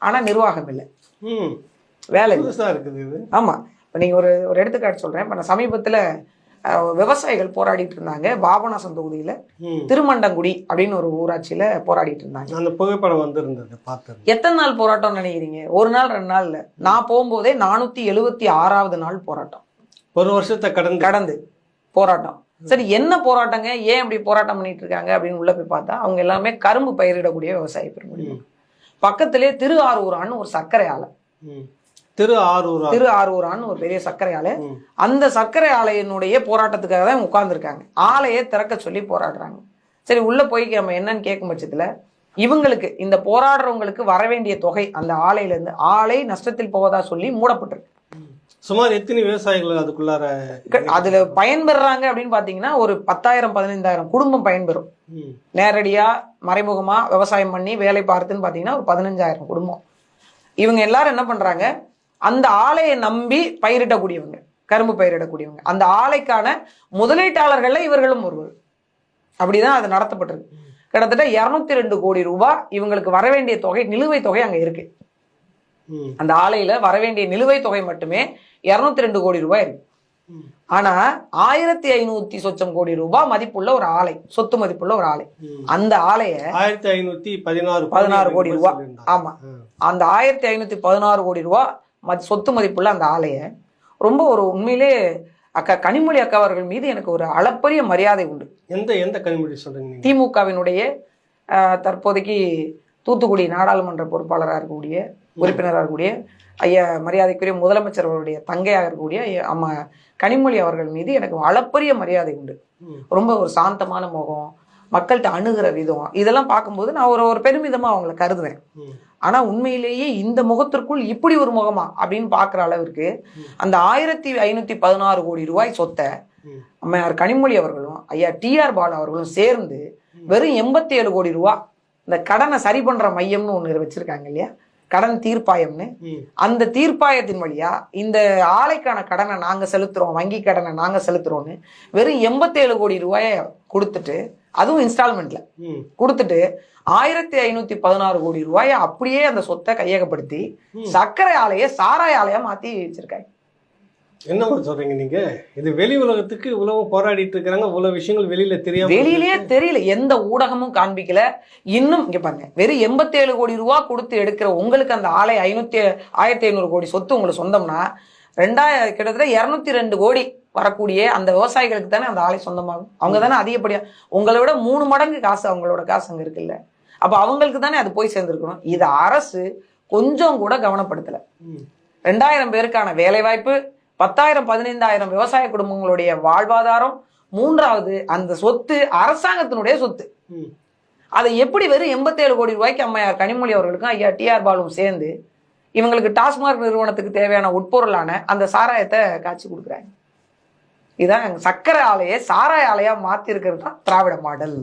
ஆனா நிர்வாகம் இல்லை, வேலை இருக்குது இது. ஆமா, இப்போ நீங்க ஒரு ஒரு எடுத்துக்காட்டு சொல்றேன். இப்போ நான் சமீபத்துல விவசாயிகள் போராடிட்டு இருந்தாங்க பாபநாசம் தொகுதியில திருமண்டங்குடி அப்படின்னு ஒரு ஊராட்சியில போராடிட்டு இருந்தாங்க. அந்த புகைப்படம் வந்திருந்தது பார்த்தேன். எத்தனை நாள் போராட்டம் நினைக்கிறீங்க? ஒரு நாள் 2 நாள் இல்ல, நான் போகும்போதே 476வது நாள் போராட்டம். ஒரு வருஷத்தை கடந்து போராட்டம். சரி, என்ன போராட்டங்க, ஏன் அப்படி போராட்டம் பண்ணிட்டு இருக்காங்க அப்படின்னு உள்ள போய் பார்த்தா அவங்க எல்லாமே கரும்பு பயிரிடக்கூடிய விவசாய பெருங்குடி. பக்கத்திலே திரு ஆரூரான்னு ஒரு சர்க்கரை ஆலை, திரு ஆரூரான்னு ஒரு பெரிய சர்க்கரை ஆலை. அந்த சர்க்கரை ஆலையினுடைய போராட்டத்துக்காக தான் உட்கார்ந்துருக்காங்க. ஆலையை திறக்க சொல்லி போராடுறாங்க. சரி, உள்ள போய் நம்ம என்னன்னு கேட்கும் பட்சத்துல இவங்களுக்கு, இந்த போராடுறவங்களுக்கு வர வேண்டிய தொகை அந்த ஆலையில இருந்து, ஆலை நஷ்டத்தில் போவதா சொல்லி மூடப்பட்டிருக்கு. சுமார் எத்தனை விவசாயிகள் அதுக்குள்ளார அதுல பயன்பெறாங்க அப்படின்னு பாத்தீங்கன்னா ஒரு 10,000-15,000 குடும்பம் பயன்பெறும். நேரடியா மறைமுகமா விவசாயம் பண்ணி வேலை பார்த்துன்னு பாத்தீங்கன்னா ஒரு 15,000 குடும்பம். இவங்க எல்லாரும் என்ன பண்றாங்க, அந்த ஆலையை நம்பி பயிரிடக்கூடியவங்க, கரும்பு பயிரிடக்கூடியவங்க, அந்த ஆலைக்கான முதலீட்டாளர்கள்ல இவர்களும் ஒருவர். அப்படிதான் அது நடத்தப்பட்டிருக்கு. கிட்டத்தட்ட 202 கோடி ரூபாய் இவங்களுக்கு வர வேண்டிய தொகை, நிலுவைத் தொகை அங்க இருக்கு. அந்த ஆலையில வர வேண்டிய நிலுவைத் தொகை மட்டுமே 202 கோடி ரூபாய் இருக்கு. ஆனா 1500 சொச்சம் கோடி ரூபாய் மதிப்புள்ள ஒரு ஆலை, சொத்து மதிப்புள்ள ஒரு ஆலை. அந்த ஆலைய 1516 கோடி ரூபாய், ஆமா, அந்த 1516 கோடி ரூபாய் சொத்து மதிப்புள்ள அந்த ஆலைய ரொம்ப ஒரு உண்மையிலே அக்கா கனிமொழி அக்கா அவர்கள் மீது எனக்கு ஒரு அளப்பரிய மரியாதை உண்டு. எந்த கனிமொழி சொல்றீங்க? திமுகவினுடைய தற்போதைக்கு தூத்துக்குடி நாடாளுமன்ற பொறுப்பாளராக இருக்கக்கூடிய, உறுப்பினராக இருக்கக்கூடிய ஐயா மரியாதைக்குரிய முதலமைச்சர் அவருடைய தங்கையாக இருக்கக்கூடிய அம்மா கனிமொழி அவர்கள் மீது எனக்கு அளப்பரிய மரியாதை உண்டு. ரொம்ப ஒரு சாந்தமான முகம், மக்கள்கிட்ட அணுகிற விதம், இதெல்லாம் பார்க்கும்போது நான் ஒரு பெருமிதமா அவங்களை கருதுவேன். ஆனா உண்மையிலேயே இந்த முகத்திற்குள் இப்படி ஒரு முகமா அப்படின்னு பாக்குற அளவிற்கு அந்த 1516 கோடி ரூபாய் சொத்தை அம்மையார் கனிமொழி அவர்களும் ஐயா டிஆர் பாலு அவர்களும் சேர்ந்து வெறும் 87 கோடி ரூபாய் இந்த கடனை சரி பண்ற மையம்னு ஒண்ணு வச்சிருக்காங்க இல்லையா, கடன் தீர்ப்பாயம்னு, அந்த தீர்ப்பாயத்தின் வழியா இந்த ஆலைக்கான கடனை நாங்க செலுத்துறோம், வங்கி கடனை நாங்க செலுத்துறோம்னு வெறும் 87 கோடி ரூபாய கொடுத்துட்டு, அதுவும் இன்ஸ்டால்மெண்ட்ல கொடுத்துட்டு 1516 கோடி ரூபாய அப்படியே அந்த சொத்தை கையகப்படுத்தி சர்க்கரை ஆலையை சாராய ஆலையா மாத்தி வச்சிருக்காங்க. என்ன சொல்றீங்க நீங்க? இது வெளி உலகத்துக்கு இவ்வளவு போராடிட்டு இருக்காங்க, இவ்வளவு விஷயங்கள் வெளியிலேயே தெரியல, எந்த ஊடகமும் காண்பிக்கல. இன்னும் இங்க பாருங்க, வெறும் 87 கோடி ரூபாய் கொடுத்து எடுக்கிற உங்களுக்கு அந்த ஆலை 1500 கோடி சொத்து உங்களுக்கு சொந்தம்னா கிட்டத்தட்ட 202 கோடி வரக்கூடிய அந்த விவசாயிகளுக்கு தானே அந்த ஆலை சொந்தமாகும். அவங்க தானே அதிகப்படியா, உங்களை விட 3 மடங்கு காசு அவங்களோட காசு அங்க இருக்குல்ல, அப்ப அவங்களுக்கு தானே அது போய் சேர்ந்திருக்கணும். இது அரசு கொஞ்சம் கூட கவனப்படுத்தல. 2000 பேருக்கான வேலை வாய்ப்பு, 10,000-15,000 விவசாய குடும்பங்களுடைய வாழ்வாதாரம், 3வது அந்த சொத்து அரசாங்கத்தினுடைய சொத்து. அதை எப்படி வெறும் 87 கோடி ரூபாய்க்கு அம்மையார் கனிமொழி அவர்களுக்கும் ஐயா டிஆர் பாலும் சேர்ந்து இவங்களுக்கு டாஸ்மாக் நிறுவனத்துக்கு தேவையான உட்பொருளான அந்த சாராயத்தை காட்சி கொடுக்குறாங்க. இதான் சர்க்கரை ஆலையை சாராய ஆலையா மாத்தி இருக்கிறது தான் திராவிட மாடல்.